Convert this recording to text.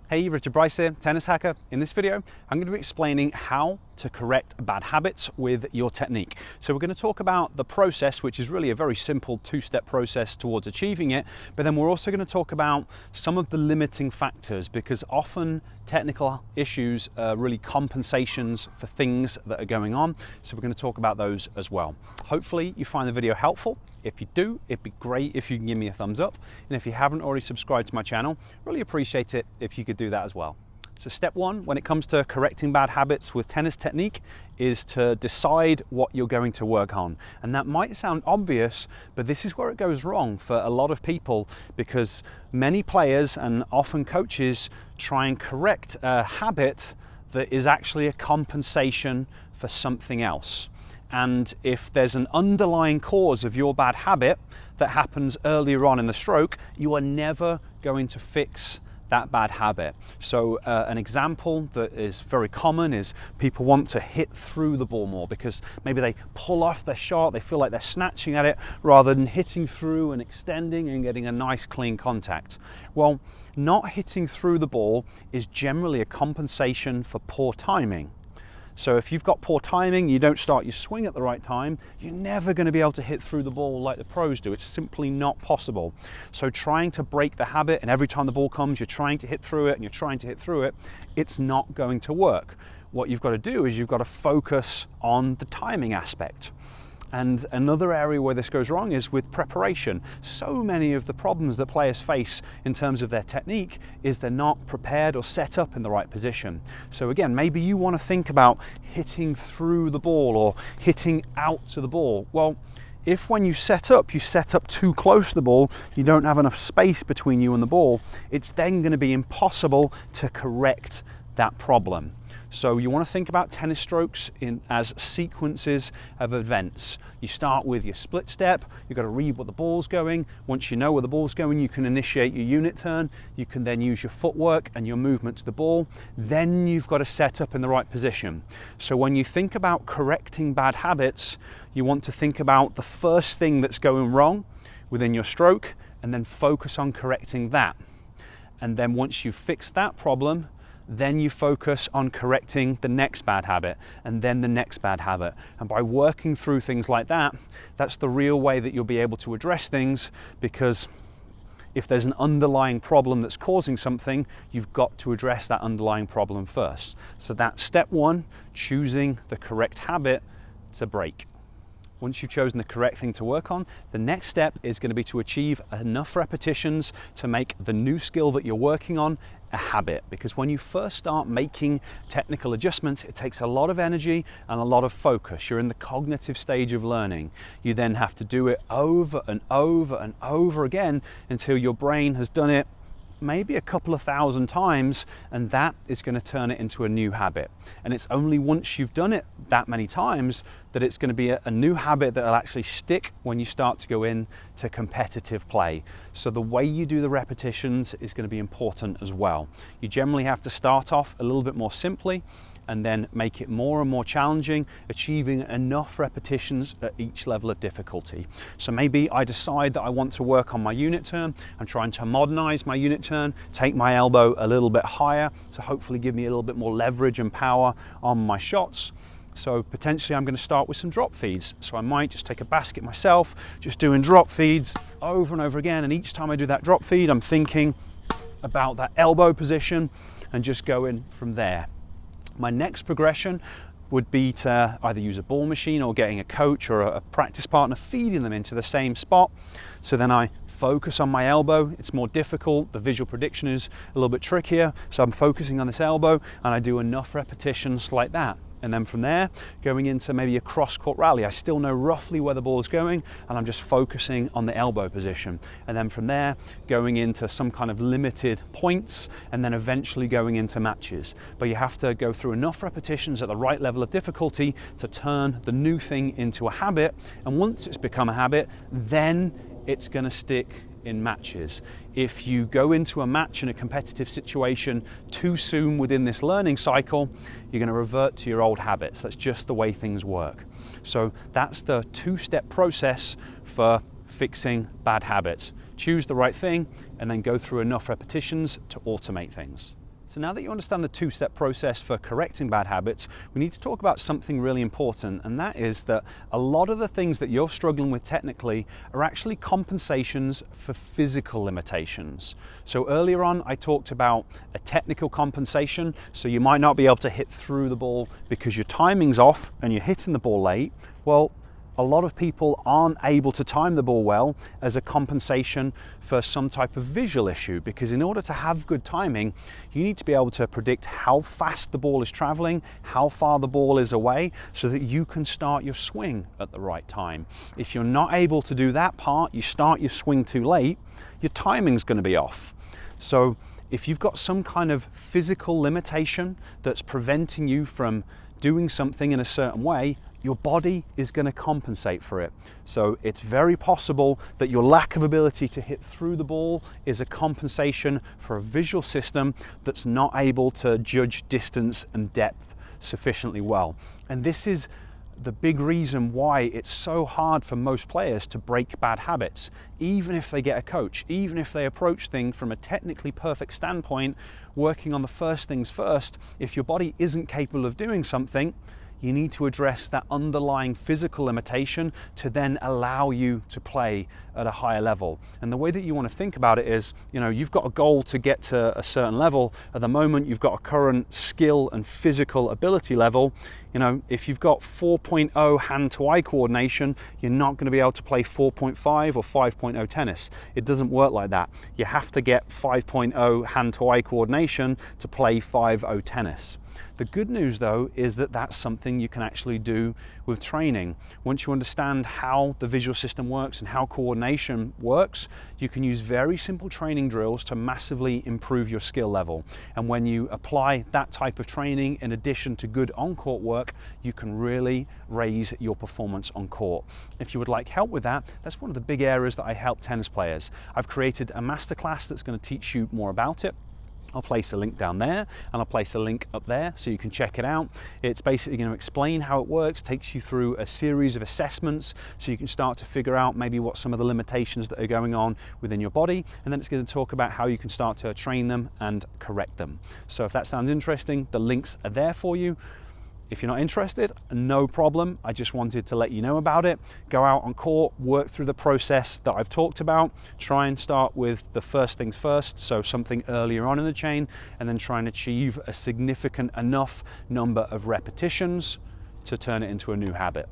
Hey, Richard Bryce here, Tennis Hacker. In this video, I'm going to be explaining how to correct bad habits with your technique. So we're going to talk about the process, which is really a very simple two-step process towards achieving it, but then we're also going to talk about some of the limiting factors, because often technical issues are really compensations for things that are going on. So we're going to talk about those as well. Hopefully you find the video helpful. If you do, it'd be great if you can give me a thumbs up. And if you haven't already subscribed to my channel, really appreciate it if you could do that as well. So step one, when it comes to correcting bad habits with tennis technique, is to decide what you're going to work on. And that might sound obvious, but this is where it goes wrong for a lot of people, because many players and often coaches try and correct a habit that is actually a compensation for something else. And if there's an underlying cause of your bad habit that happens earlier on in the stroke, you are never going to fix that bad habit. So an example that is very common is people want to hit through the ball more because maybe they pull off their shot, they feel like they're snatching at it rather than hitting through and extending and getting a nice clean contact. Well, not hitting through the ball is generally a compensation for poor timing. So if you've got poor timing, you don't start your swing at the right time, you're never going to be able to hit through the ball like the pros do. It's simply not possible. So trying to break the habit, and every time the ball comes, you're trying to hit through it and you're trying to hit through it, it's not going to work. What you've got to do is you've got to focus on the timing aspect. And another area where this goes wrong is with preparation. So many of the problems that players face in terms of their technique is they're not prepared or set up in the right position. So again, maybe you want to think about hitting through the ball or hitting out to the ball. Well, if when you set up too close to the ball, you don't have enough space between you and the ball, it's then going to be impossible to correct that problem. So you want to think about tennis strokes as sequences of events. You start with your split step, you've got to read what the ball's going. Once you know where the ball's going, you can initiate your unit turn. You can then use your footwork and your movement to the ball. Then you've got to set up in the right position. So when you think about correcting bad habits, you want to think about the first thing that's going wrong within your stroke and then focus on correcting that. And then once you've fixed that problem, then you focus on correcting the next bad habit and then the next bad habit. And by working through things like that, that's the real way that you'll be able to address things, because if there's an underlying problem that's causing something, you've got to address that underlying problem first. So that's step one, choosing the correct habit to break. Once you've chosen the correct thing to work on, the next step is going to be to achieve enough repetitions to make the new skill that you're working on a habit. Because when you first start making technical adjustments, it takes a lot of energy and a lot of focus. You're in the cognitive stage of learning. You then have to do it over and over and over again until your brain has done it maybe a couple of thousand times, and that is going to turn it into a new habit. And it's only once you've done it that many times that it's going to be a new habit that will actually stick when you start to go into competitive play. So the way you do the repetitions is going to be important as well. You generally have to start off a little bit more simply and then make it more and more challenging, achieving enough repetitions at each level of difficulty. So maybe I decide that I want to work on my unit turn. I'm trying to modernize my unit turn, take my elbow a little bit higher to hopefully give me a little bit more leverage and power on my shots. So potentially I'm going to start with some drop feeds. So I might just take a basket myself, just doing drop feeds over and over again. And each time I do that drop feed, I'm thinking about that elbow position and just going from there. My next progression would be to either use a ball machine or getting a coach or a practice partner feeding them into the same spot. So then I focus on my elbow. It's more difficult. The visual prediction is a little bit trickier. So I'm focusing on this elbow and I do enough repetitions like that. And then from there, going into maybe a cross-court rally, I still know roughly where the ball is going and I'm just focusing on the elbow position. And then from there, going into some kind of limited points and then eventually going into matches. But you have to go through enough repetitions at the right level of difficulty to turn the new thing into a habit. And once it's become a habit, then it's going to stick in matches. If you go into a match in a competitive situation too soon within this learning cycle, you're going to revert to your old habits. That's just the way things work. So that's the two-step process for fixing bad habits. Choose the right thing and then go through enough repetitions to automate things. So now that you understand the two-step process for correcting bad habits, we need to talk about something really important, and that is that a lot of the things that you're struggling with technically are actually compensations for physical limitations. So earlier on I talked about a technical compensation, so you might not be able to hit through the ball because your timing's off and you're hitting the ball late. Well, a lot of people aren't able to time the ball well as a compensation for some type of visual issue, because in order to have good timing, you need to be able to predict how fast the ball is traveling, how far the ball is away, so that you can start your swing at the right time. If you're not able to do that part, you start your swing too late, your timing's going to be off. So if you've got some kind of physical limitation that's preventing you from doing something in a certain way, your body is going to compensate for it. So it's very possible that your lack of ability to hit through the ball is a compensation for a visual system that's not able to judge distance and depth sufficiently well. And this is the big reason why it's so hard for most players to break bad habits, even if they get a coach, even if they approach things from a technically perfect standpoint, working on the first things first. If your body isn't capable of doing something, you need to address that underlying physical limitation to then allow you to play at a higher level. And the way that you want to think about it is, you've got a goal to get to a certain level. At the moment, you've got a current skill and physical ability level. If you've got 4.0 hand-to-eye coordination, you're not going to be able to play 4.5 or 5.0 tennis. It doesn't work like that. You have to get 5.0 hand-to-eye coordination to play 5.0 tennis. The good news though is that that's something you can actually do with training. Once you understand how the visual system works and how coordination works, you can use very simple training drills to massively improve your skill level. And when you apply that type of training in addition to good on-court work, you can really raise your performance on court. If you would like help with that, that's one of the big areas that I help tennis players. I've created a masterclass that's going to teach you more about it. I'll place a link down there and I'll place a link up there so you can check it out. It's basically going to explain how it works, takes you through a series of assessments so you can start to figure out maybe what some of the limitations that are going on within your body, and then it's going to talk about how you can start to train them and correct them. So if that sounds interesting, the links are there for you. If you're not interested, no problem. I just wanted to let you know about it. Go out on court, work through the process that I've talked about. Try and start with the first things first, so something earlier on in the chain, and then try and achieve a significant enough number of repetitions to turn it into a new habit.